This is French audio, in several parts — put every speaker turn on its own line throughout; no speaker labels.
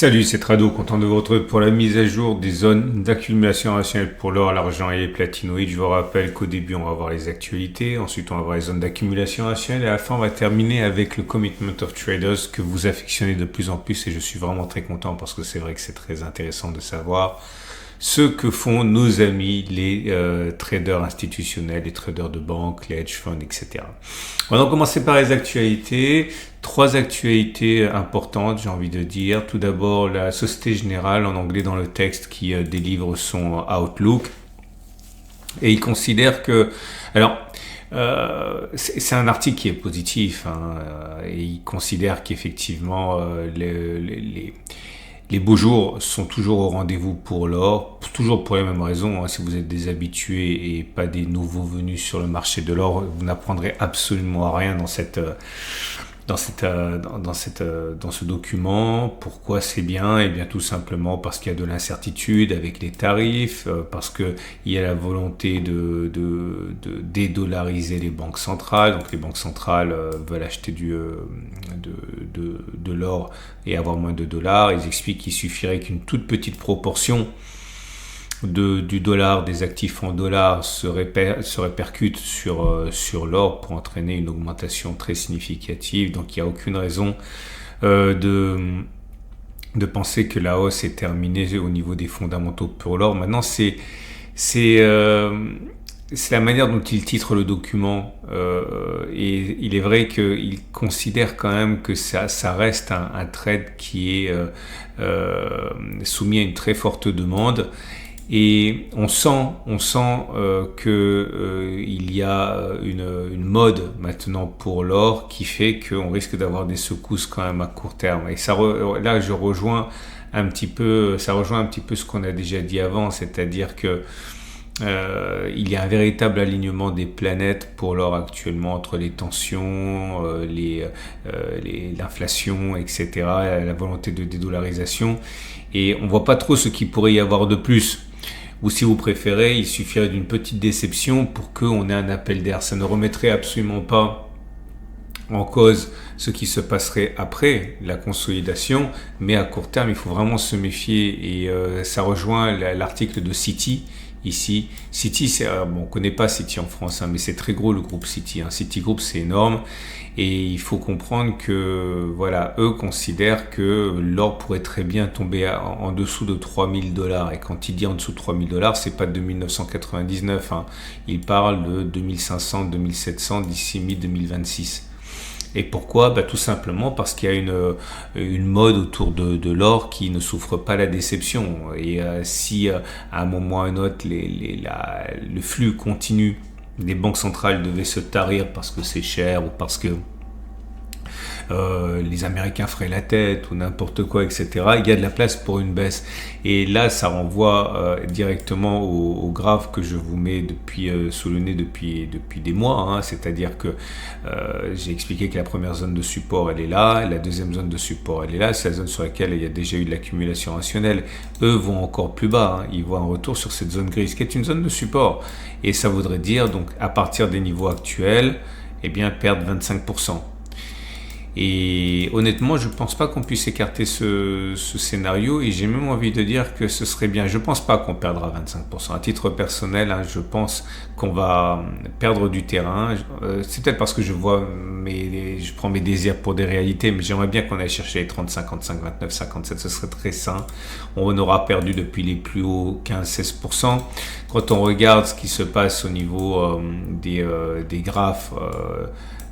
Salut, c'est Trado, content de vous retrouver pour la mise à jour des zones d'accumulation rationnelle pour l'or, l'argent et les platinoïdes. Je vous rappelle qu'au début, on va voir les actualités, ensuite on va voir les zones d'accumulation rationnelle et à la fin, on va terminer avec le Commitment of Traders que vous affectionnez de plus en plus et je suis vraiment très content parce que c'est vrai que c'est très intéressant de savoir ce que font nos amis, les traders institutionnels, les traders de banque, les hedge funds, etc. On va donc commencer par les actualités. 3 actualités importantes, j'ai envie de dire. Tout d'abord, la Société Générale, en anglais dans le texte, qui délivre son Outlook. Et il considère que... Alors, c'est un article qui est positif, et il considère qu'effectivement, les beaux jours sont toujours au rendez-vous pour l'or, toujours pour les mêmes raisons. Si vous êtes des habitués et pas des nouveaux venus sur le marché de l'or, vous n'apprendrez absolument rien dans ce document. Pourquoi c'est bien? Eh bien tout simplement parce qu'il y a de l'incertitude avec les tarifs, parce qu'il y a la volonté de dédollariser les banques centrales. Donc les banques centrales veulent acheter de l'or et avoir moins de dollars. Ils expliquent qu'il suffirait qu'une toute petite proportion du dollar, des actifs en dollars se répercute sur l'or pour entraîner une augmentation très significative. Donc il n'y a aucune raison de penser que la hausse est terminée au niveau des fondamentaux pour l'or. Maintenant, c'est la manière dont il titre le document, et il est vrai qu'il considère quand même que ça reste un trade qui est soumis à une très forte demande. Et on sent que il y a une mode maintenant pour l'or qui fait qu'on risque d'avoir des secousses quand même à court terme. Et là, ça rejoint un petit peu ce qu'on a déjà dit avant, c'est-à-dire que il y a un véritable alignement des planètes pour l'or actuellement entre les tensions, l'inflation, etc., la volonté de dédollarisation. Et on voit pas trop ce qu'il pourrait y avoir de plus. Ou si vous préférez, il suffirait d'une petite déception pour qu'on ait un appel d'air. Ça ne remettrait absolument pas en cause ce qui se passerait après la consolidation, mais à court terme, il faut vraiment se méfier. Et ça rejoint l'article de Citi. Ici, Citi, on ne connaît pas Citi en France, mais c'est très gros le groupe Citi. Citigroup, c'est énorme. Et il faut comprendre que, voilà, eux considèrent que l'or pourrait très bien tomber en dessous de $3 000. Et quand il dit en dessous de $3 000, c'est pas de 1999. Il parle de 2500, 2700 d'ici mi-2026. Et pourquoi? Tout simplement parce qu'il y a une mode autour de l'or qui ne souffre pas la déception. Et si à un moment ou à un autre le flux continu des banques centrales devait se tarir parce que c'est cher ou parce que les Américains feraient la tête ou n'importe quoi, etc., il y a de la place pour une baisse. Et là, ça renvoie directement au graphe que je vous mets sous le nez depuis des mois. C'est-à-dire que j'ai expliqué que la première zone de support, elle est là, la deuxième zone de support, elle est là, c'est la zone sur laquelle il y a déjà eu de l'accumulation rationnelle. Eux vont encore plus bas, ils voient un retour sur cette zone grise, qui est une zone de support. Et ça voudrait dire, donc, à partir des niveaux actuels, perdre 25%. Et honnêtement, je pense pas qu'on puisse écarter ce scénario et j'ai même envie de dire que ce serait bien. Je pense pas qu'on perdra 25%. À titre personnel, je pense qu'on va perdre du terrain. C'est peut-être parce que je prends mes désirs pour des réalités, mais j'aimerais bien qu'on aille chercher les 30, 55, 29, 57. Ce serait très sain. On aura perdu depuis les plus hauts 15-16%. Quand on regarde ce qui se passe au niveau des graphes,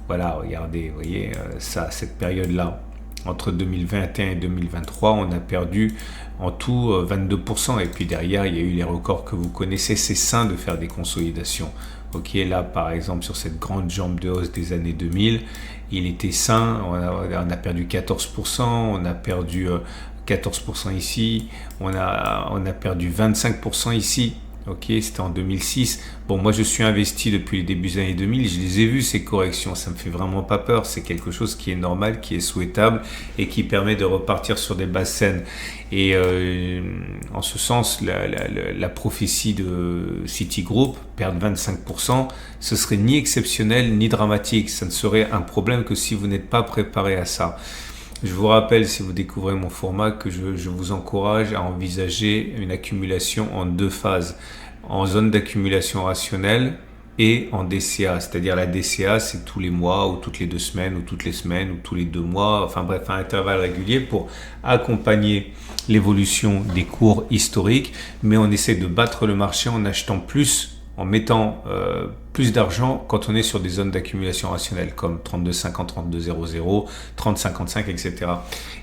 voilà, regardez, vous voyez, cette période-là, entre 2021 et 2023, on a perdu en tout 22%. Et puis derrière, il y a eu les records que vous connaissez. C'est sain de faire des consolidations. Ok, là, par exemple, sur cette grande jambe de hausse des années 2000, il était sain. On a perdu 14%, on a perdu 14% ici, on a perdu 25% ici. Ok, c'était en 2006. Bon, moi je suis investi depuis les débuts des années 2000, je les ai vus ces corrections, ça me fait vraiment pas peur, c'est quelque chose qui est normal, qui est souhaitable et qui permet de repartir sur des bases saines. Et en ce sens, la prophétie de Citigroup, perdre 25%, ce serait ni exceptionnel ni dramatique, ça ne serait un problème que si vous n'êtes pas préparé à ça. Je vous rappelle, si vous découvrez mon format, que je vous encourage à envisager une accumulation en 2 phases, en zone d'accumulation rationnelle et en DCA. C'est-à-dire la DCA, c'est tous les mois ou toutes les 2 semaines ou toutes les semaines ou tous les 2 mois, enfin bref, à intervalles réguliers pour accompagner l'évolution des cours historiques, mais on essaie de battre le marché en achetant plus, en mettant plus d'argent quand on est sur des zones d'accumulation rationnelle comme 32,50, 32,00, 30,55, etc.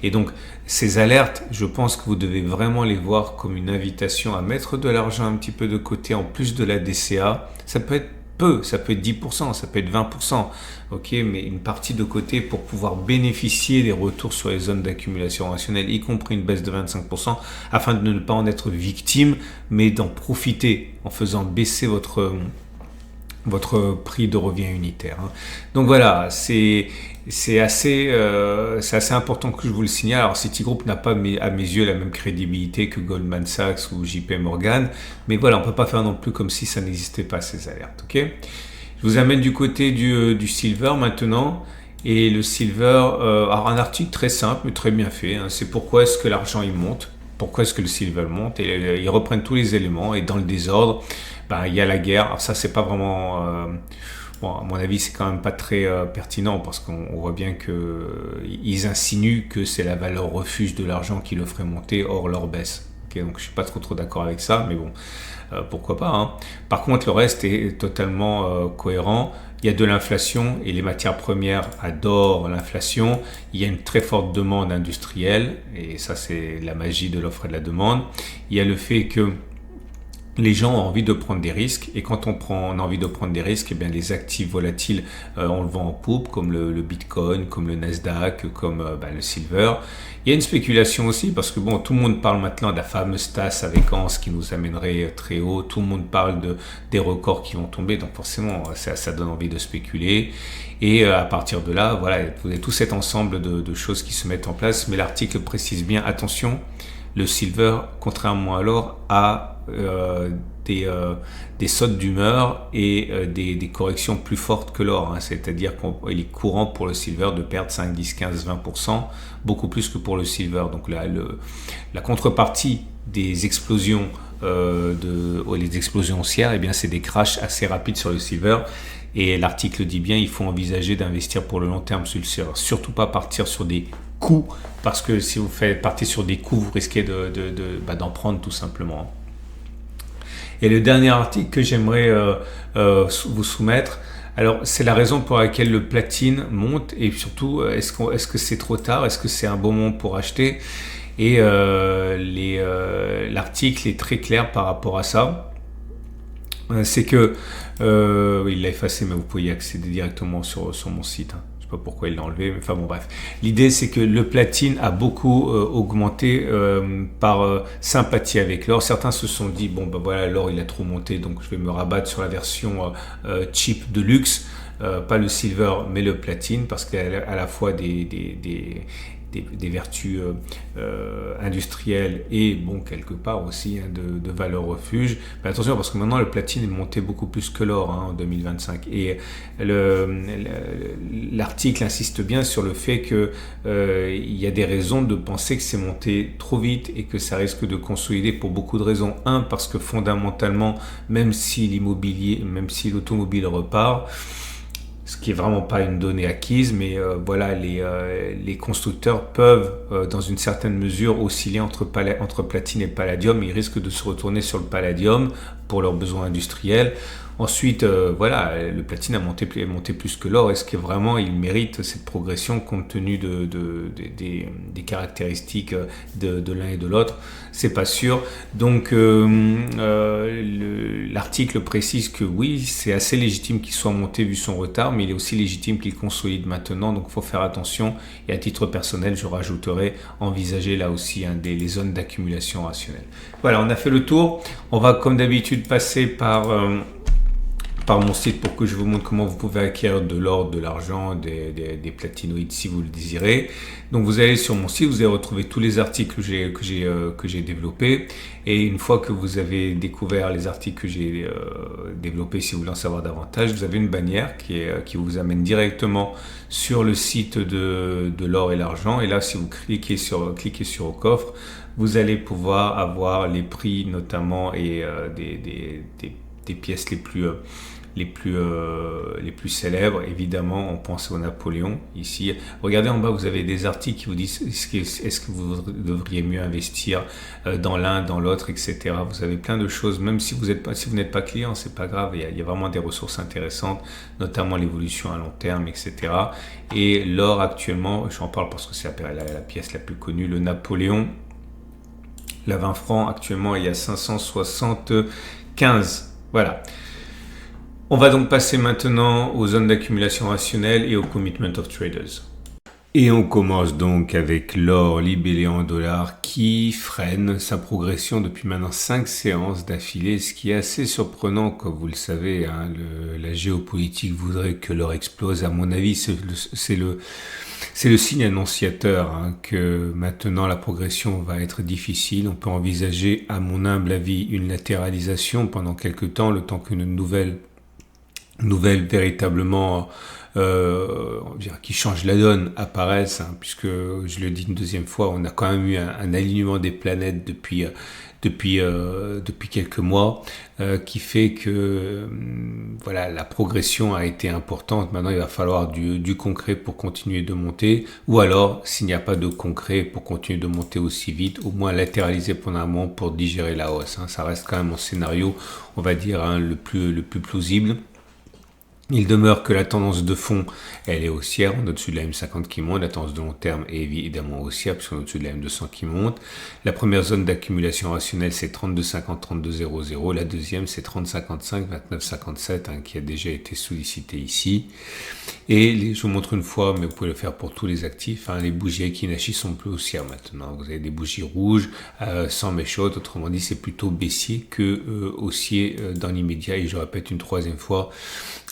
Et donc ces alertes, je pense que vous devez vraiment les voir comme une invitation à mettre de l'argent un petit peu de côté en plus de la DCA. Ça peut être peu, ça peut être 10%, ça peut être 20%, ok, mais une partie de côté pour pouvoir bénéficier des retours sur les zones d'accumulation rationnelle, y compris une baisse de 25%, afin de ne pas en être victime, mais d'en profiter en faisant baisser votre prix de revient unitaire. Donc voilà, c'est assez important que je vous le signale. Alors Citigroup n'a pas à mes yeux la même crédibilité que Goldman Sachs ou JP Morgan, mais voilà, on peut pas faire non plus comme si ça n'existait pas, ces alertes. Ok, je vous amène du côté du silver maintenant. Et le silver, alors un article très simple mais très bien fait, c'est pourquoi est-ce que l'argent il monte, pourquoi est-ce que le silver monte, et ils reprennent tous les éléments, et dans le désordre, il y a la guerre. Alors ça, c'est pas vraiment, bon, à mon avis, c'est quand même pas très pertinent, parce qu'on voit bien que ils insinuent que c'est la valeur refuge de l'argent qui le ferait monter, hors leur baisse. Okay, donc je suis pas trop d'accord avec ça, mais bon, pourquoi pas. Par contre, le reste est totalement cohérent. Il y a de l'inflation et les matières premières adorent l'inflation. Il y a une très forte demande industrielle, et ça, c'est la magie de l'offre et de la demande. Il y a le fait que les gens ont envie de prendre des risques, et quand on a envie de prendre des risques, eh bien les actifs volatiles, on le vend en poupe, comme le Bitcoin, comme le Nasdaq, comme le silver. Il y a une spéculation aussi, parce que bon, tout le monde parle maintenant de la fameuse tasse avec anse qui nous amènerait très haut. Tout le monde parle des records qui vont tomber, donc forcément ça donne envie de spéculer. Et à partir de là, voilà, vous avez tout cet ensemble de choses qui se mettent en place. Mais l'article précise bien, attention, le silver, contrairement à l'or, a des sautes d'humeur et des corrections plus fortes que l'or. C'est-à-dire qu'il est courant pour le silver de perdre 5, 10, 15, 20%, beaucoup plus que pour le silver. Donc la contrepartie des explosions les explosions haussières, eh bien c'est des crashs assez rapides sur le silver. Et l'article dit bien, il faut envisager d'investir pour le long terme sur le silver. Surtout pas partir sur des coups, parce que si vous partez sur des coups, vous risquez d'en prendre tout simplement. Et le dernier article que j'aimerais vous soumettre, alors c'est la raison pour laquelle le platine monte, et surtout est-ce que c'est trop tard, est-ce que c'est un bon moment pour acheter, et l'article est très clair par rapport à ça. C'est que il l'a effacé, mais vous pouvez y accéder directement sur mon site. Je sais pas pourquoi il l'a enlevé, mais enfin bon bref. L'idée, c'est que le platine a beaucoup augmenté par sympathie avec l'or. Certains se sont dit bon voilà, l'or il a trop monté, donc je vais me rabattre sur la version cheap de luxe, pas le silver mais le platine, parce qu'elle a à la fois des vertus industrielles et bon quelque part aussi de valeur refuge. Mais attention, parce que maintenant le platine est monté beaucoup plus que l'or en 2025, et l'article insiste bien sur le fait que il y a des raisons de penser que c'est monté trop vite et que ça risque de consolider pour beaucoup de raisons. Parce que fondamentalement, même si l'automobile repart, ce qui est vraiment pas une donnée acquise, mais voilà, les constructeurs peuvent dans une certaine mesure osciller entre platine et palladium. Ils risquent de se retourner sur le palladium pour leurs besoins industriels. Ensuite, voilà, le platine a monté plus que l'or. Est-ce que vraiment il mérite cette progression compte tenu des caractéristiques de l'un et de l'autre? C'est pas sûr. Donc l'article précise que oui, c'est assez légitime qu'il soit monté vu son retard, mais il est aussi légitime qu'il consolide maintenant. Donc il faut faire attention. Et à titre personnel, je rajouterai envisager là aussi les zones d'accumulation rationnelle. Voilà, on a fait le tour. On va comme d'habitude passer par par mon site pour que je vous montre comment vous pouvez acquérir de l'or, de l'argent, des platinoïdes si vous le désirez. Donc vous allez sur mon site, vous allez retrouver tous les articles que j'ai développés. Et une fois que vous avez découvert les articles que j'ai développés, si vous voulez en savoir davantage, vous avez une bannière qui vous amène directement sur le site de l'or et l'argent. Et là, si vous cliquez sur au coffre, vous allez pouvoir avoir les prix notamment et des pièces les plus célèbres. Évidemment, on pense au Napoléon ici. Regardez en bas, vous avez des articles qui vous disent est-ce que vous devriez mieux investir dans l'un, dans l'autre, etc. Vous avez plein de choses, même si vous n'êtes pas client, c'est pas grave. Il y a vraiment des ressources intéressantes, notamment l'évolution à long terme, etc. Et l'or actuellement, j'en parle parce que c'est la pièce la plus connue, le Napoléon. La 20 francs, actuellement, il y a 575. Voilà. On va donc passer maintenant aux zones d'accumulation rationnelle et au commitment of traders. Et on commence donc avec l'or libellé en dollars qui freine sa progression depuis maintenant 5 séances d'affilée, ce qui est assez surprenant, comme vous le savez. La géopolitique voudrait que l'or explose. À mon avis, c'est le signe annonciateur que maintenant la progression va être difficile. On peut envisager, à mon humble avis, une latéralisation pendant quelques temps, le temps qu'une nouvelle véritablement qui change la donne apparaissent, puisque je le dis une deuxième fois, on a quand même eu un alignement des planètes depuis quelques mois qui fait que la progression a été importante. Maintenant il va falloir du concret pour continuer de monter, ou alors s'il n'y a pas de concret pour continuer de monter aussi vite, au moins latéraliser pendant un moment pour digérer la hausse. Ça reste quand même mon scénario, on va dire, le plus plausible. Il demeure que la tendance de fond, elle est haussière, on est au-dessus de la M50 qui monte, la tendance de long terme est évidemment haussière puisqu'on est au-dessus de la M200 qui monte. La première zone d'accumulation rationnelle, c'est 32,50, 32,00. La deuxième, c'est 30,55, 29,57 qui a déjà été sollicité ici. Et je vous montre une fois, mais vous pouvez le faire pour tous les actifs, les bougies Kinachi sont plus haussières maintenant. Vous avez des bougies rouges sans mèche haute, autrement dit, c'est plutôt baissier que haussier dans l'immédiat. Et je répète une troisième fois,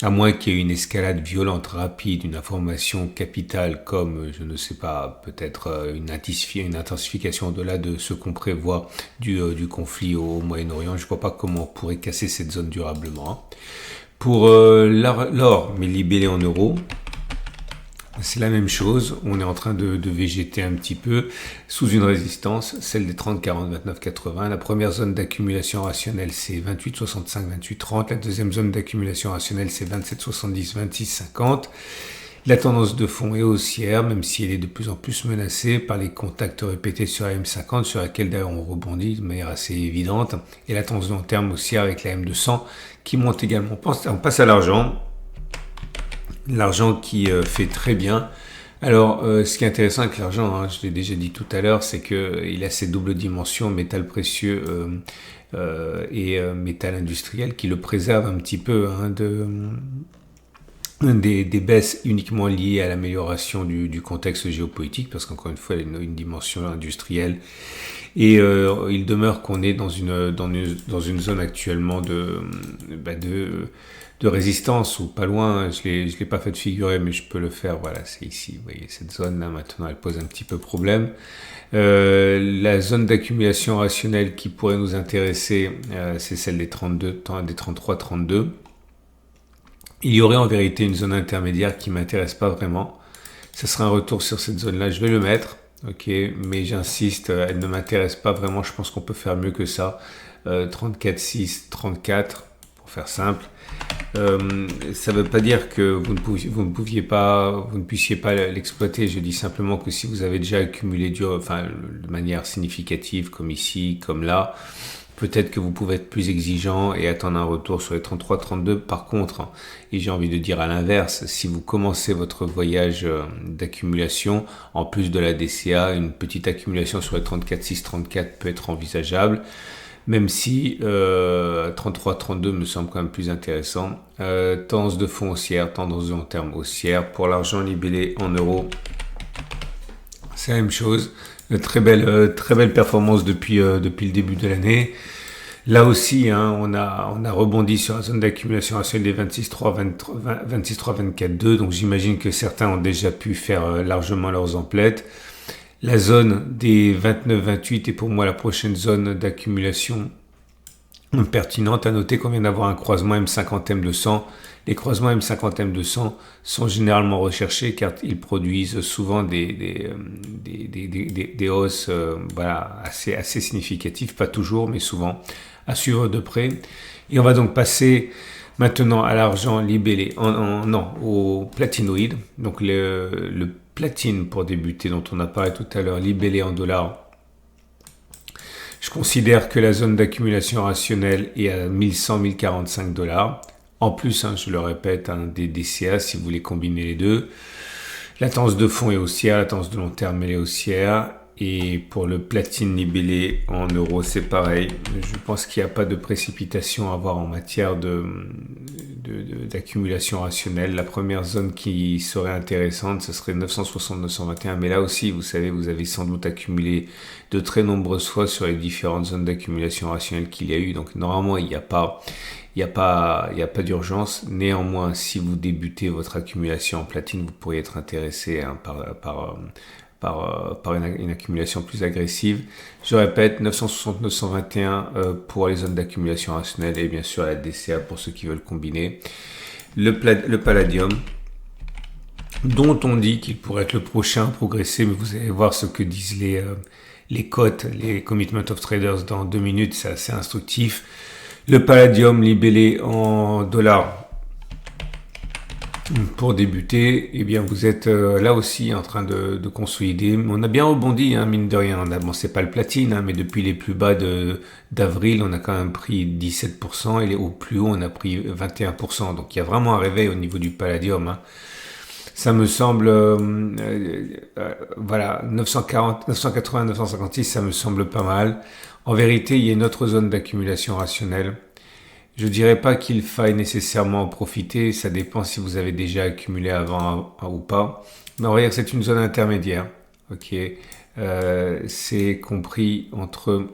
à moins qu'il y ait une escalade violente, rapide, une information capitale comme, je ne sais pas, peut-être une intensification au-delà de ce qu'on prévoit du conflit au Moyen-Orient, je ne vois pas comment on pourrait casser cette zone durablement. Pour l'or, mais libellé en euros, c'est la même chose. On est en train de végéter un petit peu sous une résistance, celle des 30, 40, 29, 80. La première zone d'accumulation rationnelle, c'est 28, 65, 28, 30. La deuxième zone d'accumulation rationnelle, c'est 27, 70, 26, 50. La tendance de fond est haussière, même si elle est de plus en plus menacée par les contacts répétés sur la M50, sur laquelle d'ailleurs on rebondit de manière assez évidente. Et la tendance de long terme haussière avec la M200 qui monte également. On passe à l'argent. L'argent qui fait très bien. Alors, ce qui est intéressant avec l'argent, je l'ai déjà dit tout à l'heure, c'est qu'il a ces doubles dimensions, métal précieux et métal industriel, qui le préservent un petit peu des baisses uniquement liées à l'amélioration du contexte géopolitique, parce qu'encore une fois, il y a une dimension industrielle. Et il demeure qu'on est dans une zone actuellement de résistance, ou pas loin. Je l'ai pas fait figurer, mais je peux le faire. Voilà, c'est ici. Vous voyez, cette zone-là, maintenant, elle pose un petit peu problème. La zone d'accumulation rationnelle qui pourrait nous intéresser, c'est celle des 33, 32. Il y aurait en vérité une zone intermédiaire qui m'intéresse pas vraiment. Ce sera un retour sur cette zone-là. Je vais le mettre. Ok, mais j'insiste, elle ne m'intéresse pas vraiment. Je pense qu'on peut faire mieux que ça. 34,6, 34, pour faire simple. Ça ne veut pas dire que vous ne puissiez pas l'exploiter. Je dis simplement que si vous avez déjà accumulé de manière significative, comme ici, comme là, peut-être que vous pouvez être plus exigeant et attendre un retour sur les 33, 32. Par contre, et j'ai envie de dire à l'inverse, si vous commencez votre voyage d'accumulation, en plus de la DCA, une petite accumulation sur les 34, 6, 34 peut être envisageable. Même si 33-32 me semble quand même plus intéressant. Tendance de fond haussière, tendance de long terme haussière. Pour l'argent libellé en euros, c'est la même chose. Très belle performance depuis le début de l'année. Là aussi, hein, on a rebondi sur la zone d'accumulation rationnelle des 26,3, 24,2. Donc j'imagine que certains ont déjà pu faire largement leurs emplettes. La zone des 29,28 est pour moi la prochaine zone d'accumulation pertinente. À noter qu'on vient d'avoir un croisement M50 M200. Les croisements M50 M200 sont généralement recherchés car ils produisent souvent des hausses voilà, assez significatives, pas toujours mais souvent, à suivre de près. Et on va donc passer maintenant à l'argent libellé, non, au platinoïde. Donc le platine pour débuter dont on a parlé tout à l'heure, libellé en dollars. Je considère que la zone d'accumulation rationnelle est à 1100-1045 dollars. En plus, hein, je le répète, hein, des DCA si vous voulez combiner les deux. La tendance de fond est haussière, la tendance de long terme elle est haussière. Et pour le platine libellé en euros, c'est pareil. Je pense qu'il n'y a pas de précipitation à avoir en matière d'accumulation rationnelle. La première zone qui serait intéressante, ce serait 960-921. Mais là aussi, vous savez, vous avez sans doute accumulé de très nombreuses fois sur les différentes zones d'accumulation rationnelle qu'il y a eu. Donc normalement, il n'y a pas d'urgence. Néanmoins, si vous débutez votre accumulation en platine, vous pourriez être intéressé hein, par une accumulation plus agressive. Je répète, 960-921 pour les zones d'accumulation rationnelle et bien sûr la DCA pour ceux qui veulent combiner. Le palladium, dont on dit qu'il pourrait être le prochain à progresser, mais vous allez voir ce que disent les cotes, les commitment of traders dans 2 minutes, c'est assez instructif. Le palladium libellé en dollars pour débuter, eh bien vous êtes là aussi en train de consolider. On a bien rebondi, hein, mine de rien. Bon, c'est pas le platine, hein, mais depuis les plus bas d'avril, on a quand même pris 17% et au plus haut, on a pris 21%. Donc il y a vraiment un réveil au niveau du palladium. Hein. Ça me semble, voilà, 940, 980, 956, ça me semble pas mal. En vérité, il y a une autre zone d'accumulation rationnelle. Je dirais pas qu'il faille nécessairement en profiter, ça dépend si vous avez déjà accumulé avant ou pas. Mais on va dire que c'est une zone intermédiaire. Ok, c'est compris entre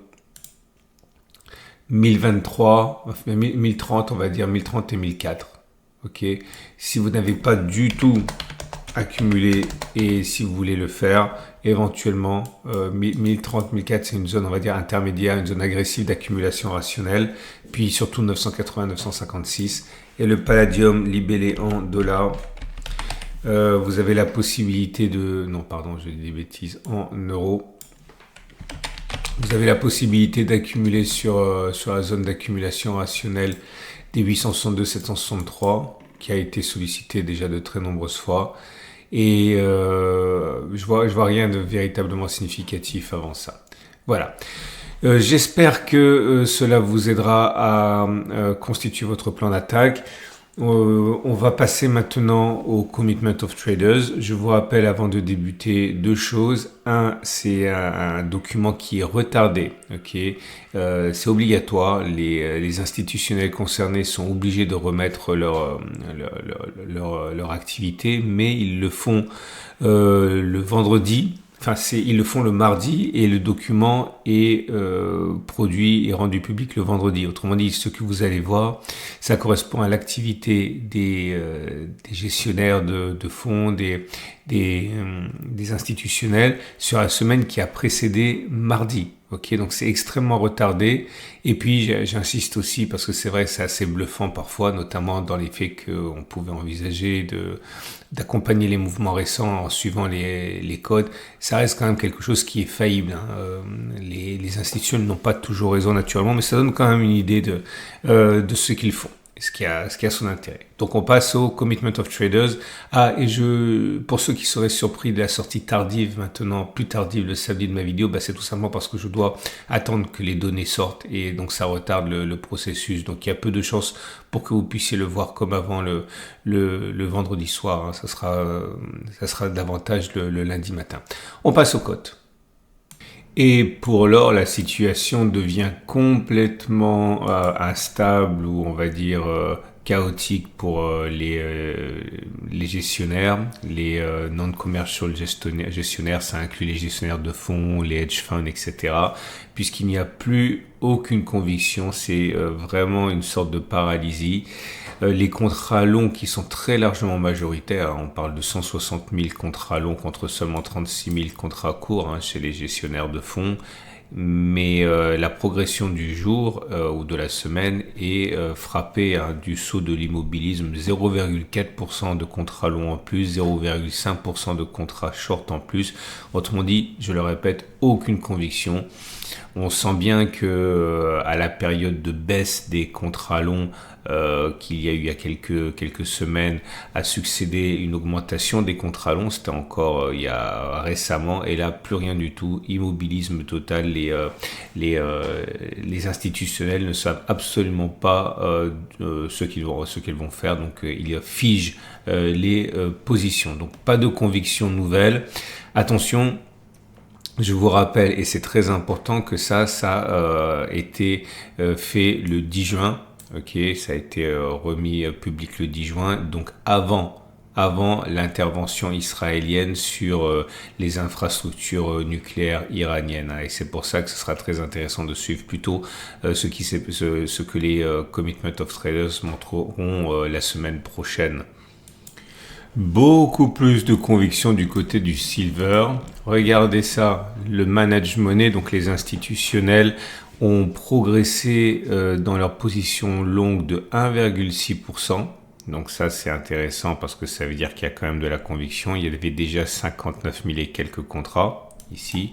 1023, 1030, on va dire 1030 et 1004. Ok, si vous n'avez pas du tout accumulé et si vous voulez le faire, éventuellement 1030, 1004 c'est une zone on va dire intermédiaire, une zone agressive d'accumulation rationnelle, puis surtout 980, 956 et le palladium libellé en dollars. Vous avez la possibilité de, non pardon je dis des bêtises, en euros. Vous avez la possibilité d'accumuler sur la zone d'accumulation rationnelle des 862, 763 qui a été sollicité déjà de très nombreuses fois. Et je vois rien de véritablement significatif avant ça. Voilà. J'espère que cela vous aidera à constituer votre plan d'attaque. On va passer maintenant au Commitment of Traders. Je vous rappelle avant de débuter 2 choses. Un, c'est un document qui est retardé. Okay, c'est obligatoire. Les institutionnels concernés sont obligés de remettre leur activité, mais ils le font le vendredi. Enfin, ils le font le mardi et le document est produit et rendu public le vendredi. Autrement dit, ce que vous allez voir, ça correspond à l'activité des gestionnaires de fonds, des institutionnels sur la semaine qui a précédé mardi. Ok, donc c'est extrêmement retardé. Et puis j'insiste aussi parce que c'est vrai, c'est assez bluffant parfois, notamment dans les faits qu'on pouvait envisager d'accompagner les mouvements récents en suivant les codes. Ça reste quand même quelque chose qui est faillible. Hein. Les institutions n'ont pas toujours raison naturellement, mais ça donne quand même une idée de ce qu'ils font. Ce qui a son intérêt. Donc on passe au Commitment of Traders. Ah, et pour ceux qui seraient surpris de la sortie tardive maintenant, plus tardive le samedi de ma vidéo, c'est tout simplement parce que je dois attendre que les données sortent et donc ça retarde le processus. Donc il y a peu de chances pour que vous puissiez le voir comme avant le vendredi soir. Hein. Ça sera davantage le lundi matin. On passe aux cotes. Et pour l'or, la situation devient complètement instable ou on va dire chaotique pour les gestionnaires, les non-commercial gestionnaires, ça inclut les gestionnaires de fonds, les hedge funds, etc. Puisqu'il n'y a plus aucune conviction, c'est vraiment une sorte de paralysie. Les contrats longs qui sont très largement majoritaires, on parle de 160 000 contrats longs contre seulement 36 000 contrats courts chez les gestionnaires de fonds. Mais la progression du jour ou de la semaine est frappée du saut de l'immobilisme, 0,4% de contrats longs en plus, 0,5% de contrats short en plus. Autrement dit, je le répète, aucune conviction. On sent bien que à la période de baisse des contrats longs qu'il y a eu il y a quelques semaines a succédé une augmentation des contrats longs, c'était encore il y a récemment, et là plus rien du tout, immobilisme total. Les institutionnels ne savent absolument pas ce qu'ils vont faire, donc ils figent les positions, donc pas de conviction nouvelle. Attention, je vous rappelle, et c'est très important, que ça a été fait le 10 juin. Ok, ça a été remis public le 10 juin, donc avant l'intervention israélienne sur les infrastructures nucléaires iraniennes. Et c'est pour ça que ce sera très intéressant de suivre plutôt ce que les Commitment of Traders montreront la semaine prochaine. Beaucoup plus de conviction du côté du silver. Regardez ça, le managed money, donc les institutionnels, ont progressé dans leur position longue de 1,6%. Donc ça, c'est intéressant parce que ça veut dire qu'il y a quand même de la conviction. Il y avait déjà 59 000 et quelques contrats ici.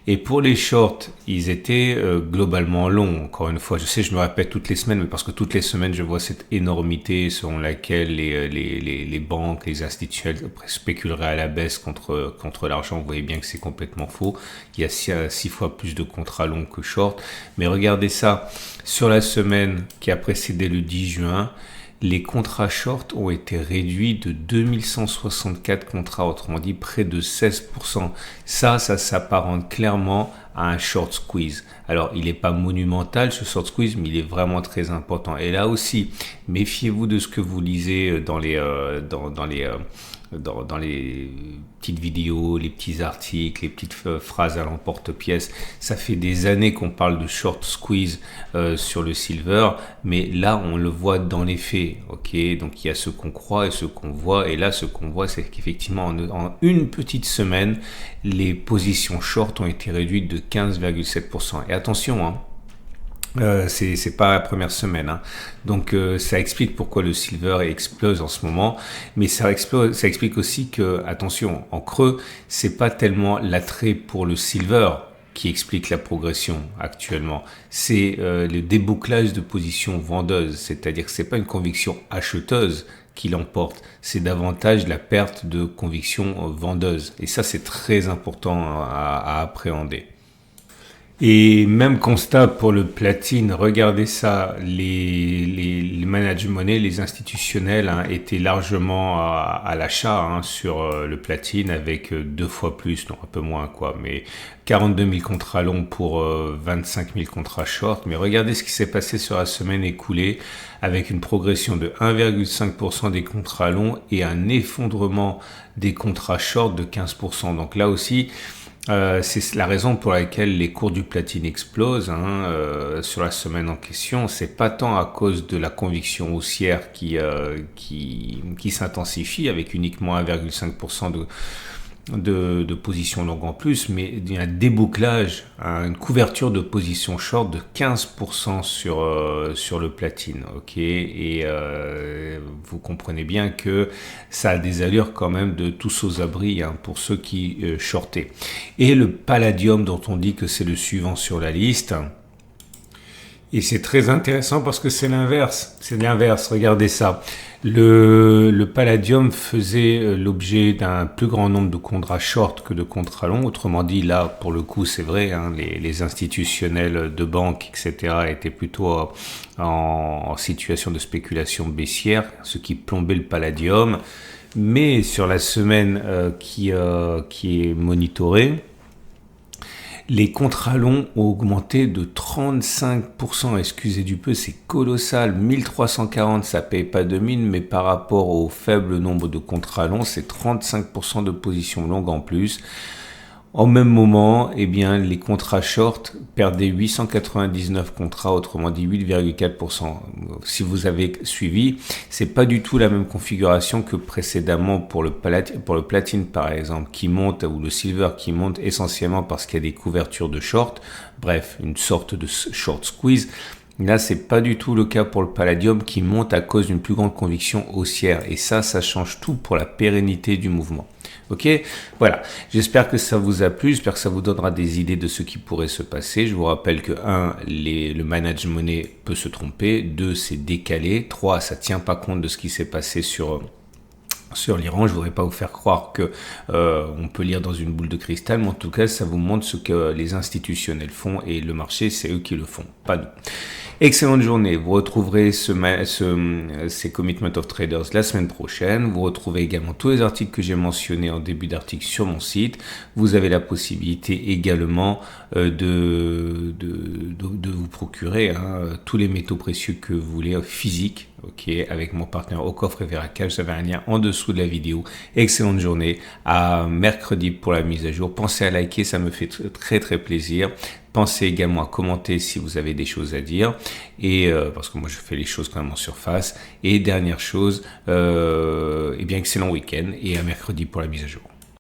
Et pour les shorts, ils étaient globalement longs. Encore une fois, je sais, je me répète toutes les semaines, mais parce que toutes les semaines, je vois cette énormité selon laquelle les banques, les institutionnels spéculeraient à la baisse contre l'argent. Vous voyez bien que c'est complètement faux. Il y a 6 fois plus de contrats longs que shorts. Mais regardez ça, sur la semaine qui a précédé le 10 juin, les contrats short ont été réduits de 2164 contrats, autrement dit près de 16%. Ça s'apparente clairement à un short squeeze. Alors, il n'est pas monumental ce short squeeze, mais il est vraiment très important. Et là aussi, méfiez-vous de ce que vous lisez dans les petites vidéos, les petits articles, les petites phrases à l'emporte-pièce. Ça fait des années qu'on parle de short squeeze sur le silver, mais là on le voit dans les faits. Ok, donc il y a ce qu'on croit et ce qu'on voit, et là ce qu'on voit, c'est qu'effectivement en une petite semaine, les positions short ont été réduites de 15,7%. Et attention, c'est pas la première semaine, donc ça explique pourquoi le silver explose en ce moment, mais ça explique aussi que, attention, en creux, c'est pas tellement l'attrait pour le silver qui explique la progression actuellement, c'est le débouclage de positions vendeuses, c'est-à-dire que c'est pas une conviction acheteuse qui l'emporte, c'est davantage la perte de conviction vendeuse, et ça c'est très important à appréhender. Et même constat pour le platine, regardez ça, les managed money, les institutionnels étaient largement à l'achat sur le platine avec 2 fois plus, non un peu moins quoi, mais 42 000 contrats longs pour 25 000 contrats short. Mais regardez ce qui s'est passé sur la semaine écoulée avec une progression de 1,5% des contrats longs et un effondrement des contrats short de 15%. Donc là aussi, c'est la raison pour laquelle les cours du platine explosent sur la semaine en question. C'est pas tant à cause de la conviction haussière qui s'intensifie avec uniquement 1,5% de position longue en plus, mais il y a un débouclage, une couverture de position short de 15% sur le platine, ok, et vous comprenez bien que ça a des allures quand même de tous aux abris pour ceux qui shortaient. Et le palladium dont on dit que c'est le suivant sur la liste. Et c'est très intéressant parce que c'est l'inverse. Regardez ça. Le palladium faisait l'objet d'un plus grand nombre de contrats short que de contrats longs. Autrement dit, là, pour le coup, c'est vrai, les institutionnels de banque, etc., étaient plutôt en situation de spéculation baissière, ce qui plombait le palladium. Mais sur la semaine qui est monitorée, Les contrats longs ont augmenté de 35%, excusez du peu, c'est colossal. 1340, ça paye pas de mine, mais par rapport au faible nombre de contrats longs, c'est 35% de positions longues en plus. Au même moment, eh bien, les contrats short perdaient 899 contrats, autrement dit 8,4%. Si vous avez suivi, c'est pas du tout la même configuration que précédemment pour le platine par exemple, qui monte, ou le silver qui monte essentiellement parce qu'il y a des couvertures de short. Bref, une sorte de short squeeze. Là, c'est pas du tout le cas pour le palladium qui monte à cause d'une plus grande conviction haussière. Et ça change tout pour la pérennité du mouvement. Ok, voilà. J'espère que ça vous a plu. J'espère que ça vous donnera des idées de ce qui pourrait se passer. Je vous rappelle que 1, le manage money peut se tromper. 2, c'est décalé. 3, ça tient pas compte de ce qui s'est passé sur l'Iran. Je voudrais pas vous faire croire que on peut lire dans une boule de cristal, mais en tout cas, ça vous montre ce que les institutionnels font et le marché, c'est eux qui le font, pas nous. Excellente journée. Vous retrouverez ces Commitment of Traders la semaine prochaine. Vous retrouvez également tous les articles que j'ai mentionnés en début d'article sur mon site. Vous avez la possibilité également de vous procurer tous les métaux précieux que vous voulez physiques. Ok, avec mon partenaire au coffre et Veracage. Vous avez un lien en dessous de la vidéo. Excellente journée. À mercredi pour la mise à jour. Pensez à liker, ça me fait très très plaisir. Pensez également à commenter si vous avez des choses à dire, et parce que moi je fais les choses quand même en surface. Et dernière chose, excellent week-end et à mercredi pour la mise à jour.